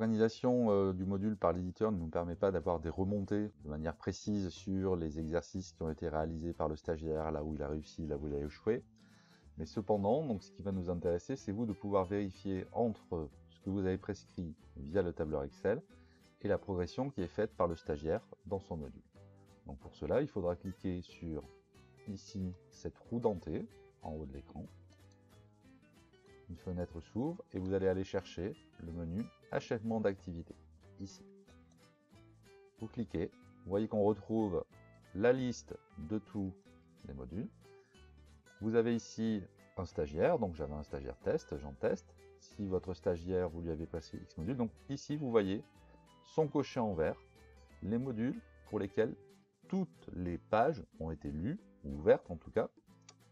L'organisation du module par l'éditeur ne nous permet pas d'avoir des remontées de manière précise sur les exercices qui ont été réalisés par le stagiaire, là où il a réussi, là où il a échoué. Mais cependant, donc, ce qui va nous intéresser, c'est vous de pouvoir vérifier entre ce que vous avez prescrit via le tableur Excel et la progression qui est faite par le stagiaire dans son module. Donc pour cela, il faudra cliquer sur ici cette roue dentée en haut de l'écran. Une fenêtre s'ouvre et vous allez aller chercher le menu achèvement d'activité ici. Vous cliquez, vous voyez qu'on retrouve la liste de tous les modules. Vous avez ici un stagiaire, donc j'avais un stagiaire test, j'en teste. Si votre stagiaire, vous lui avez passé X modules, donc ici vous voyez sont cochés en vert les modules pour lesquels toutes les pages ont été lues, ou ouvertes en tout cas,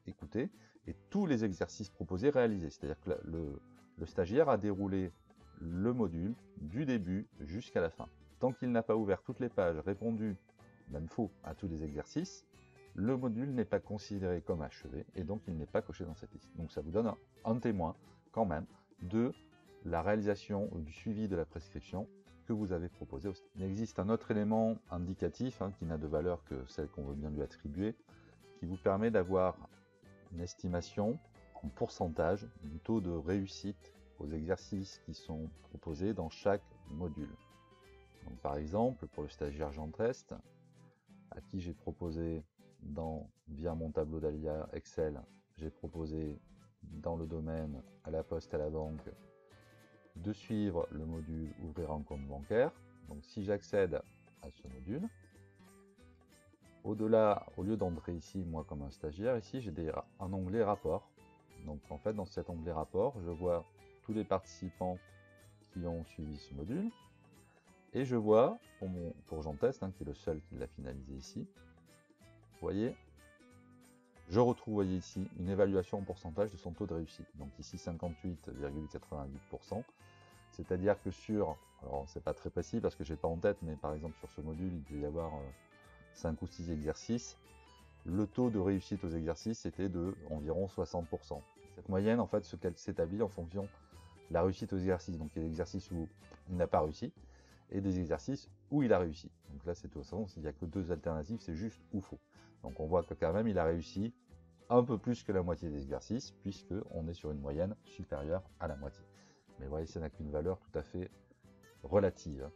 écoutées, et tous les exercices proposés réalisés. C'est-à-dire que le stagiaire a déroulé le module du début jusqu'à la fin. Tant qu'il n'a pas ouvert toutes les pages, répondu, même faux, à tous les exercices, le module n'est pas considéré comme achevé et donc il n'est pas coché dans cette liste. Donc ça vous donne un témoin quand même de la réalisation ou du suivi de la prescription que vous avez proposé. Il existe un autre élément indicatif qui n'a de valeur que celle qu'on veut bien lui attribuer, qui vous permet d'avoir une estimation en pourcentage du taux de réussite aux exercices qui sont proposés dans chaque module. Donc, par exemple, pour le stagiaire Jean Test, à qui j'ai proposé via mon tableau d'Alia Excel, j'ai proposé dans le domaine à la poste à la banque de suivre le module ouvrir un compte bancaire. Donc si j'accède à ce module, au-delà, au lieu d'entrer ici moi comme un stagiaire, ici j'ai un onglet rapport. Donc en fait dans cet onglet rapport, je vois tous les participants qui ont suivi ce module et je vois pour Jean Test, qui est le seul qui l'a finalisé ici, vous voyez, je retrouve, voyez ici, une évaluation en pourcentage de son taux de réussite. Donc ici 58,88%. C'est-à-dire que sur, alors c'est pas très précis parce que j'ai pas en tête, mais par exemple sur ce module, il devait y avoir 5 ou 6 exercices. Le taux de réussite aux exercices était de environ 60%. Cette moyenne, en fait, ce qu'elle s'établit en fonction de la réussite aux exercices. Donc il y a des exercices où il n'a pas réussi et des exercices où il a réussi. Donc là, c'est tout simplement, il n'y a que deux alternatives, c'est juste ou faux. Donc on voit que quand même, il a réussi un peu plus que la moitié des exercices, puisqu'on est sur une moyenne supérieure à la moitié. Mais vous voyez, ça n'a qu'une valeur tout à fait relative.